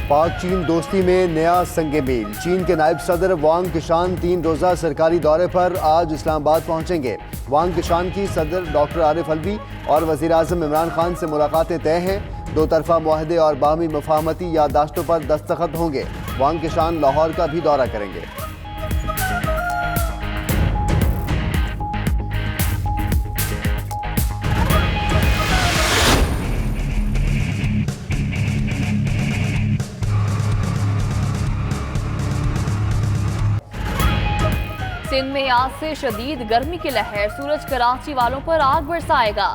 पाक चीन दोस्ती में नया संगे मील। चीन के नायब सदर वांग किशान 3 रोज़ा सरकारी दौरे पर आज इस्लामाबाद पहुंचेंगे। वांग किशान की सदर डॉक्टर आरिफ अलवी और वज़ीर आज़म इमरान खान से मुलाकातें तय हैं। 2 तरफ़ा मुआहदे और बाहमी मफाहमती याददाश्तों पर दस्तखत होंगे। वांग किशान लाहौर का भी दौरा करेंगे। सिंध में आज से शदीद गर्मी की लहर, सूरज कराची वालों पर आग बरसाएगा।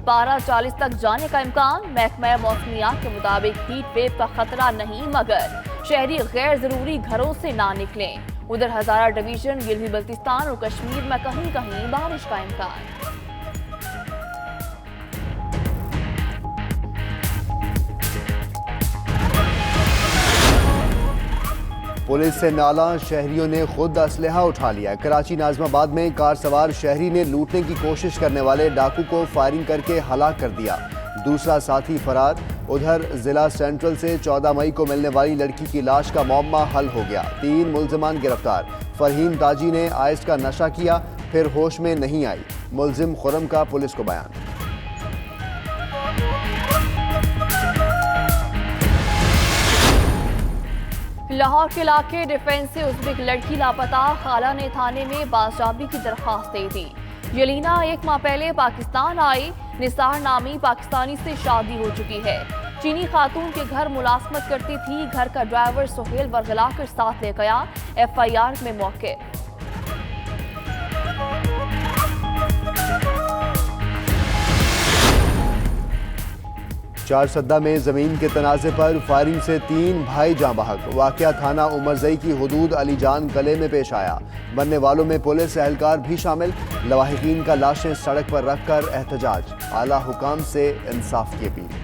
पारा 40 तक जाने का इम्कान। महकमा मौसमियात के मुताबिक हीट वेव का खतरा नहीं, मगर शहरी गैर जरूरी घरों से ना निकलें। उधर हजारा डिवीजन, गिलगी बल्तिस्तान और कश्मीर में कहीं कहीं बारिश का इम्कान। पुलिस से नाला, शहरियों ने खुद असलहा उठा लिया। कराची नाजमाबाद में कार सवार शहरी ने लूटने की कोशिश करने वाले डाकू को फायरिंग करके हलाक कर दिया। दूसरा साथी फरार। उधर जिला सेंट्रल से 14 मई को मिलने वाली लड़की की लाश का मौमा हल हो गया। 3 मुल्जिमान गिरफ्तार। फरहीन ताजी ने आइस का नशा किया, फिर होश में नहीं आई। मुल्जिम खुरम का पुलिस को बयान। लाहौर के इलाके डिफेंस से उज़्बेक लड़की लापता, खाला ने थाने में बाज़ाबती की दरख्वास्त दे दी। यलीना 1 माह पहले पाकिस्तान आई। निसार नामी पाकिस्तानी से शादी हो चुकी है। चीनी खातून के घर मुलाजमत करती थी। घर का ड्राइवर सुहेल वरगला कर साथ ले गया। FIR में मौके। चारसद्दा में जमीन के तनाज़े पर फायरिंग से 3 भाई जाँ बहक। वाक़या थाना उमरजई की हुदूद अलीजान कले में पेश आया। मरने वालों में पुलिस एहलकार भी शामिल। लवाहिकीन का लाशें सड़क पर रखकर एहतजाज। आला हुकाम से इंसाफ की अपील।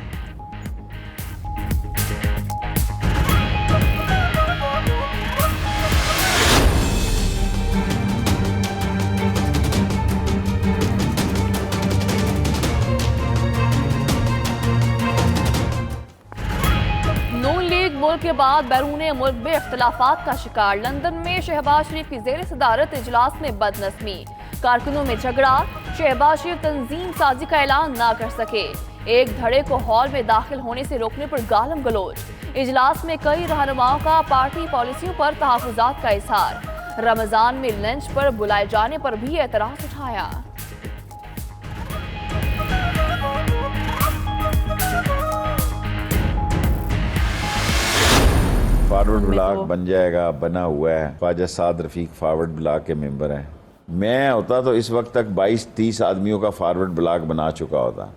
मुल्क के बाद बैरून मुल्क में इख्तलाफात का शिकार। लंदन में शहबाज शरीफ की ज़ेर सदारत इजलास में बदनज़मी। कारकुनों में झगड़ा। शहबाज शरीफ तंजीम साजी का ऐलान ना कर सके। एक धड़े को हॉल में दाखिल होने से रोकने पर गालम गलोच। इजलास में कई रहनुमाओं का पार्टी पॉलिसियों पर तहफ़्फ़ुज़ात का इज़हार। रमजान में लंच पर बुलाए जाने पर भी एतराज़ उठाया। फॉरवर्ड ब्लॉक बन जाएगा, बना हुआ है। ख्वाजा साद रफीक फॉरवर्ड ब्लॉक के मेंबर हैं। मैं होता तो इस वक्त तक 22-30 आदमियों का फॉरवर्ड ब्लॉक बना चुका होता।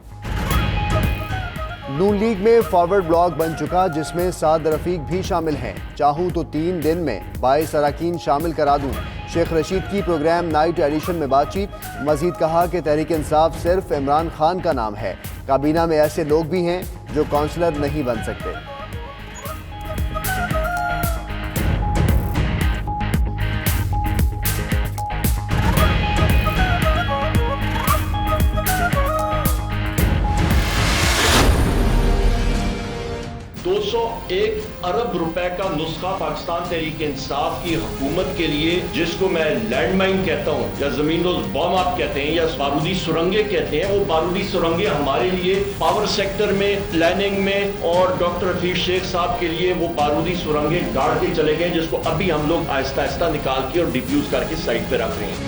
नून लीग में फॉरवर्ड ब्लॉक बन चुका, जिसमें साद रफीक भी शामिल हैं। चाहूं तो 3 दिन में 22 अरकान शामिल करा दूं। शेख रशीद की प्रोग्राम नाइट एडिशन में बातचीत। मजीद कहा कि तहरीक इंसाफ सिर्फ इमरान खान का नाम है। काबीना में ऐसे लोग भी हैं जो काउंसलर नहीं बन सकते। $201 अरब का नुस्खा पाकिस्तान तहरीक इंसाफ की हुकूमत के लिए, जिसको मैं लैंडमाइन कहता हूँ या जमीनों बम आप कहते हैं या बारूदी सुरंगें कहते हैं, वो बारूदी सुरंगें हमारे लिए पावर सेक्टर में, प्लानिंग में, और डॉक्टर रफीक शेख साहब के लिए वो बारूदी सुरंगें गाड़ के चले गए, जिसको अभी हम लोग आहिस्ता आहिस्ता निकाल के और डिफ्यूज करके साइड पे रख रहे हैं।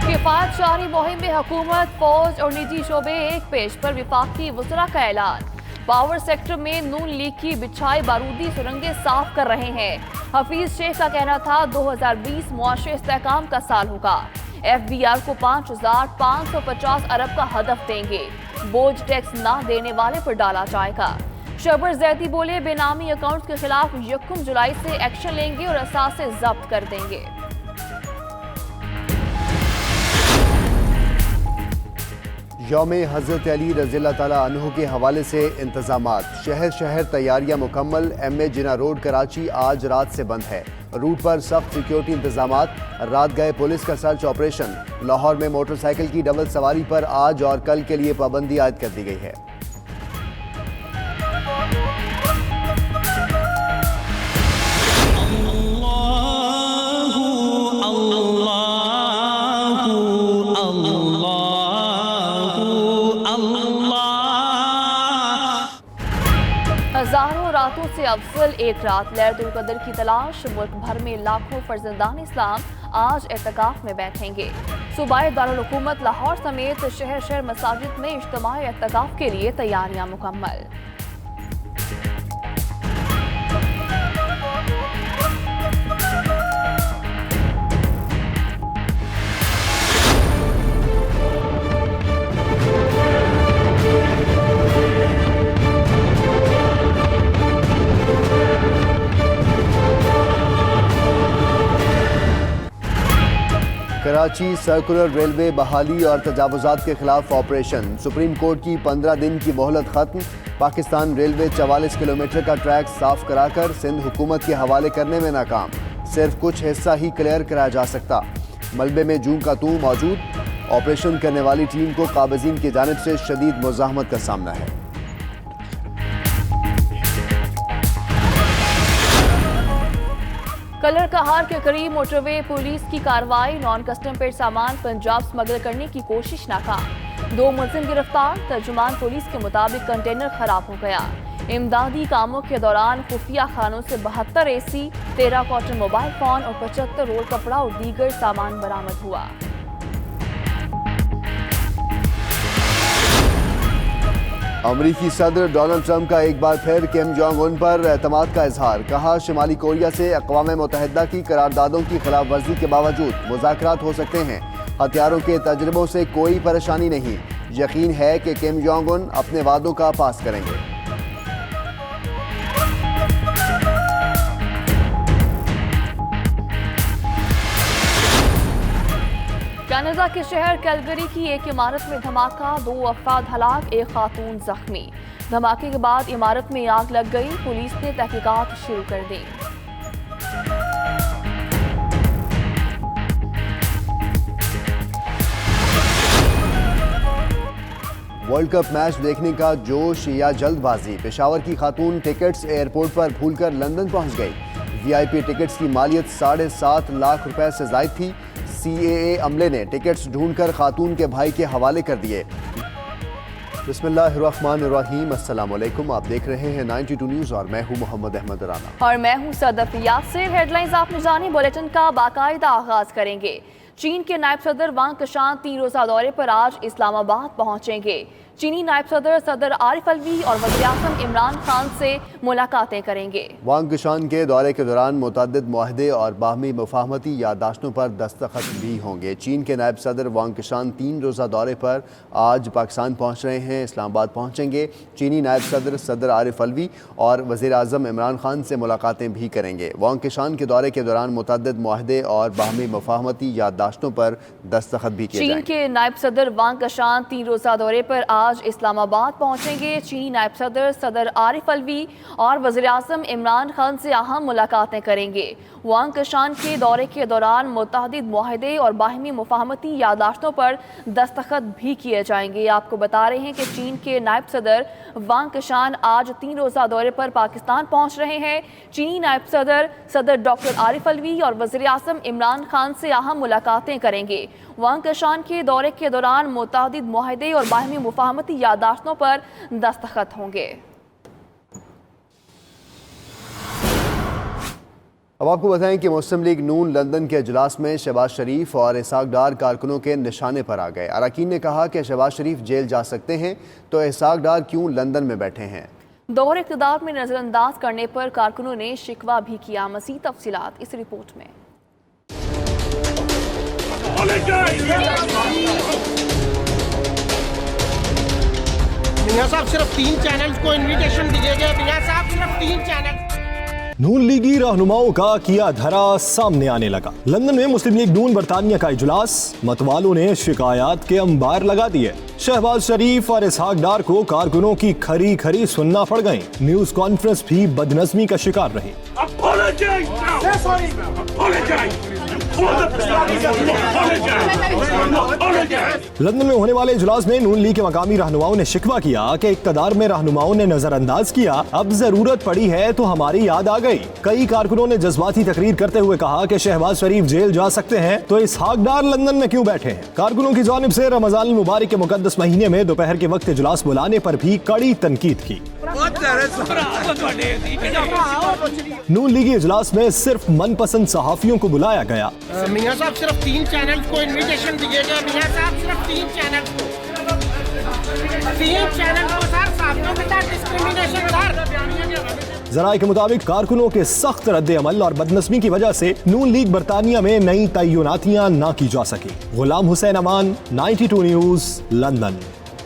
किफायत शहरी मुहिम में हुकूमत, फौज और निजी शोबे एक पेश पर। विफाकी वज़रा का ऐलान। पावर सेक्टर में नून लीग की बिछाई बारूदी सुरंगें साफ कर रहे हैं। हफीज शेख का कहना था 2020 मुआशरे इस्तेहकाम का साल होगा। FBR को 5,550 अरब का हदफ देंगे। बोझ टैक्स ना देने वाले पर डाला जाएगा। शबर जैदी बोले, बेनामी अकाउंट्स के खिलाफ 1 जुलाई से एक्शन लेंगे और असासे जब्त कर देंगे। यौम हज़रत अली रज़ियल्लाहु ताला अन्हु के हवाले से इंतज़ामात। शहर शहर तैयारियां मुकम्मल। MA जिना रोड कराची आज रात से बंद है। रूट पर सख्त सिक्योरिटी इंतजामात। रात गए पुलिस का सर्च ऑपरेशन। लाहौर में मोटरसाइकिल की डबल सवारी पर आज और कल के लिए पाबंदी आयद कर दी गई है। हजारों रातों से अफजल एक रात लैलतुल कदर की तलाश। मुल्क भर में लाखों फर्जंदान इस्लाम आज एतकाफ में बैठेंगे। सूबाई दारुल हुकूमत लाहौर समेत शहर शहर मसाजिद में इज्तिमाई एतकाफ के लिए तैयारियां मुकम्मल। कराची सर्कुलर रेलवे बहाली और तजावुजात के खिलाफ ऑपरेशन। सुप्रीम कोर्ट की 15 दिन की मोहलत खत्म। पाकिस्तान रेलवे 44 किलोमीटर का ट्रैक साफ कराकर सिंध हुकूमत के हवाले करने में नाकाम। सिर्फ कुछ हिस्सा ही क्लियर कराया जा सकता। मलबे में जूं का तू मौजूद। ऑपरेशन करने वाली टीम को काबिजीन की जानिब से शदीद मुज़ाहमत का सामना है। कलर कहार के करीब मोटरवे पुलिस की कार्रवाई। नॉन कस्टम पेड सामान पंजाब स्मगल करने की कोशिश नाकाम। 2 मुलजिम गिरफ्तार। तर्जुमान पुलिस के मुताबिक कंटेनर खराब हो गया। इमदादी कामों के दौरान खुफिया खानों से 72 AC, 13 कॉटन मोबाइल फोन और 75 रोल कपड़ा और दीगर सामान बरामद हुआ। अमरीकी सदर डोनाल्ड ट्रंप का एक बार फिर किम जोंग उन पर एतमाद का इजहार। कहा, शिमाली कोरिया से अक़वाम मुत्तहिदा की करारदादों की खिलाफ वर्जी के बावजूद मुज़ाकरात हो सकते हैं। हथियारों के तजर्बों से कोई परेशानी नहीं। यकीन है कि किम जोंग उन अपने वादों का पास करेंगे। कनाडा के शहर कैलगरी की एक इमारत में धमाका। 2 अफराद हलाक, 1 खातून जख्मी। धमाके के बाद इमारत में आग लग गई। पुलिस ने तहकीकात शुरू कर दी। वर्ल्ड कप मैच देखने का जोश या जल्दबाजी। पेशावर की खातून टिकट्स एयरपोर्ट पर भूलकर लंदन पहुंच गई। VIP टिकट्स की मालियत 7.5 लाख रुपए से जायद थी। CAA अमले ने टिकट्स ढूंढकर खातून के भाई के हवाले कर दिए। बिस्मिल्लाहिर्रहमानिर्रहीम, अस्सलाम वालेकुम। आप देख रहे हैं 92 न्यूज़ और मैं हूं मोहम्मद अहमद राना और मैं हूं सदफ यासिर। हेडलाइंस आपने जानी। बुलेटिन का बाकायदा आगाज करेंगे। चीन के नायब सदर वांग कशान 3 रोज़ा दौरे पर आज इस्लामाबाद पहुंचेंगे। चीनी नायब सदर सदर आरिफ अलवी और वज़ीर-ए-आज़म इमरान खान से मुलाकातें करेंगे। वांग कशान के दौरे के दौरान मुतअद्दिद मुआहदे और बाहमी मुफाहमती याददाश्तों पर दस्तखत भी होंगे। चीन के नायब सदर वांग कशान 3 रोज़ा दौरे पर आज पाकिस्तान पहुँच रहे हैं, इस्लामाबाद पहुँचेंगे। चीनी नायब सदर सदर आरिफ अलवी और वज़ीर-ए-आज़म इमरान खान से मुलाकातें भी करेंगे। वांग कशान के दौरे के दौरान मुतअद्दिद मुआहदे और बाहमी मुफाहमती याददाश्तों पर दस्तखत भी किए जाएंगे। चीन के नायब सदर वांग कशान 3 रोज़ा दौरे पर आज इस्लामाबाद पहुंचेंगे। चीनी नायब सदर सदर आरिफ अलवी और वज़ीर-ए-आज़म इमरान खान से अहम मुलाकातें करेंगे। वांग कशान के दौरे के दौरान मुतअद्दिद मुआहदे और बाहमी मुफाहमती याददाश्तों पर दस्तखत भी किए जाएंगे। आपको बता रहे हैं कि चीन के नायब सदर वांग कशान आज 3 रोज़ा दौरे पर पाकिस्तान पहुंच रहे हैं। चीनी नायब सदर सदर डॉक्टर आरिफ अलवी और वज़ीर-ए-आज़म इमरान खान से अहम मुलाकातें करेंगे। वांग कशान के दौरे के दौरान मुतअद्दिद मुआहदे और बाहमी मुफाहमती याददाश्तों पर दस्तखत होंगे। अब आपको बताएं कि मुस्लिम लीग नून लंदन के इजलास में शहबाज शरीफ और इसहाक डार कारकुनों के निशाने पर आ गए। अरकान ने कहा कि शहबाज शरीफ जेल जा सकते हैं तो इसहाक डार क्यों लंदन में बैठे हैं। दोहरे इक़्तिदार में नजरअंदाज करने पर कारकुनों ने शिकवा भी किया। मज़ीद तफसीलात इस रिपोर्ट में। मियां साहब सिर्फ 3 चैनल्स को इनविटेशन दिए गए। मियां साहब सिर्फ 3 चैनल। नून लीगी रहनुमाओं का किया धरा सामने आने लगा। लंदन में मुस्लिम लीग नून बरतानिया का इजलास। मतवालों ने शिकायत के अंबार लगा दिए। शहबाज शरीफ और इसहाक डार को कारकुनों की खरी खरी सुनना पड़ गई। न्यूज कॉन्फ्रेंस भी बदनज़मी का शिकार रही। लंदन में होने वाले इजलास में नून लीग के मकामी रहनुमाओं ने शिकवा किया कि इक़्तिदार में रहनुमाओं ने नजरअंदाज किया। अब जरूरत पड़ी है तो हमारी याद आ गई। कई कारकुनों ने जज्बाती तकरीर करते हुए कहा कि शहबाज शरीफ जेल जा सकते हैं तो इसहाक डार लंदन में क्यों बैठे हैं। कारकुनों की जानिब से रमजान मुबारक के मुकद्दस महीने में दोपहर के वक्त इजलास बुलाने पर भी कड़ी तनकीद की। नून लीगी इजलास में सिर्फ मनपसंद सहाफियों को बुलाया गया। मियां साहब सिर्फ 3 चैनल को इनविटेशन दिए गए। मियां साहब सिर्फ 3 चैनल को सर साथियों के साथ डिस्क्रिमिनेशन सर। जराये के मुताबिक कारकुनों के सख्त रद्द अमल और बदनस्मी की वजह से नून लीग बरतानिया में नई तय्युनातियां ना की जा सकी। गुलाम हुसैन अमान, 92 न्यूज, लंदन।